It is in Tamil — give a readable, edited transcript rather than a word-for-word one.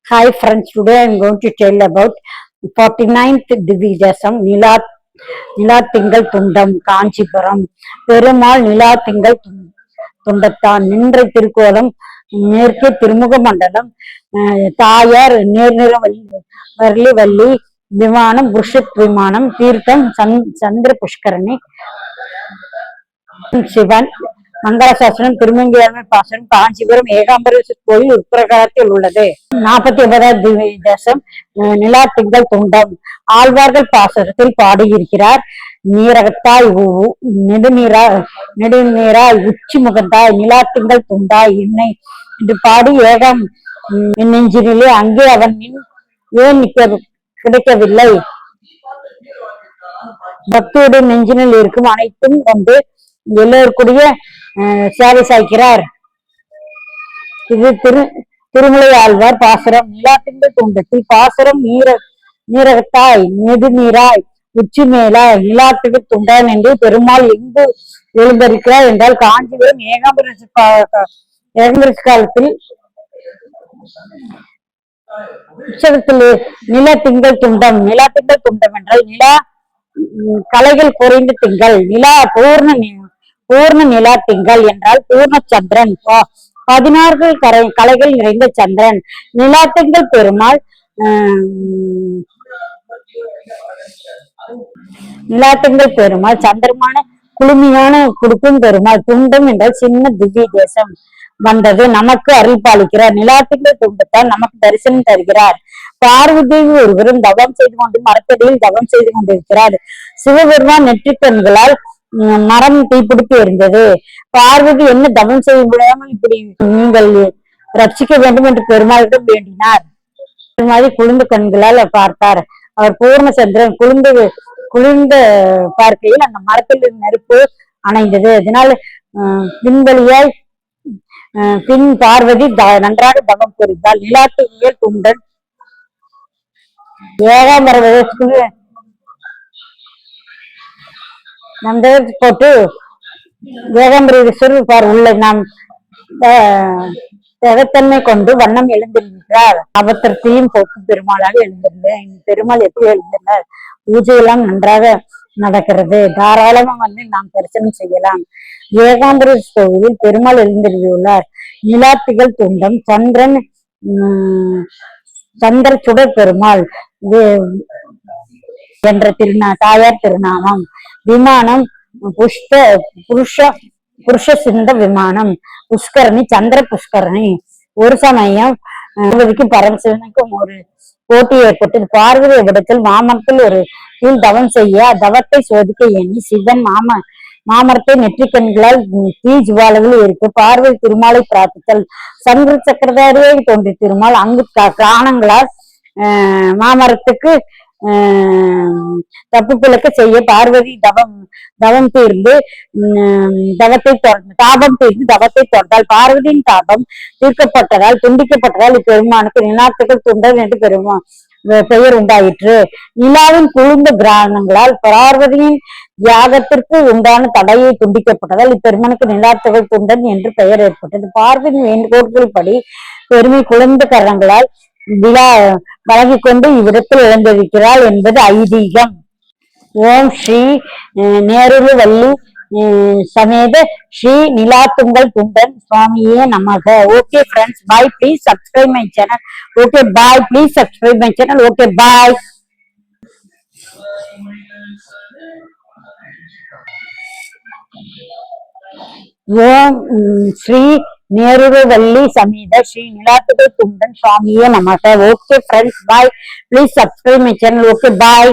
Hi friends, today I am going to tell about 49th Dividasam நிலா திங்கள் துண்டம் காஞ்சிபுரம் பெருமாள் நிலா திங்கள் துண்டத்தான் நின்ற திருக்கோலம் மேற்கே திருமுக மண்டலம் தாயார் நேர்நிற வள்ளி வள்ளி விமானம் புருஷத் விமானம் தீர்த்தம் சந்திர புஷ்கரணி சிவன் மங்களாசாசனம் திருமங்கியாண்மை பாசனம் காஞ்சிபுரம் ஏகாம்பரேஸ்வரர் கோயில் உட்பிரகாரத்தில் உள்ளது. 49வது தேசம் நிலா திங்கள் துண்டம் ஆழ்வார்கள் பாசனத்தில் பாடியிருக்கிறார். நீரகத்தாய் நெடுநீராய் உச்சி முகந்தாய் நிலா திங்கள் துண்டாய் என்னை என்று பாடி ஏகம் நெஞ்சினிலே அங்கே அவன் ஏன் கிடைக்கவில்லை. பக்தியுடைய நெஞ்சினில் இருக்கும் அனைத்தும் கொண்டு எல்லோருக்குடைய சேவை சாய்க்கிறார். இது திருமலை ஆழ்வார் பாசுரம். நிலா திங்கள் துண்டத்தில் பாசுரம் நீரகத்தாய் நெடுநீராய் உச்சி மேலாய் நிலாத்துக்கு துண்டான் என்று பெருமாள் எங்கு எழுந்திருக்கிறார் என்றால் காஞ்சிபுரம் ஏகாம்பரேஸ்வரர் காலத்தில் உற்சவத்தில் நில திங்கள் துண்டம் என்றால் நிலா கலைகள் குறைந்த திங்கள், நிலா பூர்ண நிலா திங்கள் என்றால் பூர்ண சந்திரன், 16 கலைகள் நிறைந்த சந்திரன். நிலா திங்கள் பெருமாள் சந்திரமான குளுமையான குடுக்கும் பெருமாள். துண்டம் என்றால் சின்ன திவ்ய தேசம் வந்தது நமக்கு அருள் பாலிக்கிறார். நிலாத்திங்கள் துண்டத்தால் நமக்கு தரிசனம் தருகிறார். பார்வதேவி ஒருவரும் தவம் செய்து கொண்டு மரத்தடியில் தவம் செய்து கொண்டிருக்கிறார். சிவபெருமான் நெற்றிக்கண்களால் மரம் தீப்பிடித்து இருந்தது. பார்வதி என்ன தவம் செய்ய முடியாமல் இப்படி நீங்கள் ரட்சிக்க வேண்டும் என்று பெருமாளிடம் வேண்டினார். மாதிரி குளிர்ந்த கண்களால் பார்த்தார். அவர் பூர்ணச்சந்திரன் குளிர்ந்த பார்க்கையில் அந்த மரத்தில் நெருப்பு அணைந்தது. அதனால் பின்வழியாய் பின் பார்வதி நன்றாக தவம் புரிந்தாள். நிலாத்தியல் துண்டன் ஏகாம்பரத்துக்கு நம் போட்டு ஏகாம்பரேஸ்வரர் உள்ள நாம் தகத்தன்மை கொண்டு வண்ணம் எழுந்திருக்கிறார். அவத்திற்கையும் போக்கு பெருமாளாக எழுந்திருந்தேன். பெருமாள் எப்படி எழுந்திருந்தார்? பூஜையெல்லாம் நன்றாக நடக்கிறது. தாராளமா நாம் தரிசனம் செய்யலாம். ஏகாம்பரேஸ்வரர் கோவிலில் பெருமாள் எழுந்திருந்துள்ளார். நிலாத்திகள் துண்டம் சந்திர சுடர் பெருமாள் என்ற தாயார் திருநாமம். விமானம் புருஷ சிந்த விமானம். புஷ்கரணி சந்திர புஷ்கரணி. ஒரு சமயம் பரமசிவனுக்கும் ஒரு போட்டி ஏற்பட்டது. பார்வதி இடத்தில் மாமரத்தில் ஒரு தவம் செய்ய தவத்தை சோதிக்க எண்ணி சிவன் மாமரத்தை நெற்றிக்கண்களால் தீ ஜுவாலையில் இருக்கு. பார்வதி திருமாலை பிரார்த்தித்தல். சந்திர சக்கரதாரியை தோன்றிய திருமால் அங்கு பிராணங்களால் மாமரத்துக்கு தப்பு பிழக்க செய்ய பார்வதி தவம் தீர்ந்து தாபம் தீர்ந்து தவத்தை தொடர்ந்தால் பார்வதியின் தாபம் தீர்க்கப்பட்டதால் துண்டிக்கப்பட்டதால் இப்பெருமானுக்கு நிலாத்துக்கள் துண்டல் என்று பெயர் உண்டாயிற்று. நிலாவின் குளிர்ந்த கிராமங்களால் பார்வதியின் யாகத்திற்கு உண்டான தடையை துண்டிக்கப்பட்டதால் இப்பெருமானுக்கு நிலாத்துகள் துண்டன் என்று பெயர் ஏற்பட்டது. பார்வதியின் வேண்டுகோள்கள் படி பெருமை குளிர்ந்த கரங்களால் விழா வழங்கி கொண்டு இவ்விடத்தில் இழந்திருக்கிறாள் என்பது ஐதீகம். ஓம் ஸ்ரீ நேருரு வள்ளி சமேத ஸ்ரீ நிலாத்துங்கள் துண்டன் சுவாமியே நமக. Okay friends, bye. Please subscribe my channel. Okay bye. Please subscribe my channel. Okay bye. ஓம் ஸ்ரீ நேருரு வள்ளி சமேத ஸ்ரீ நிலாத்துகள் துண்டன் சுவாமியே நமக. Okay friends, bye. Please subscribe my channel. Okay bye.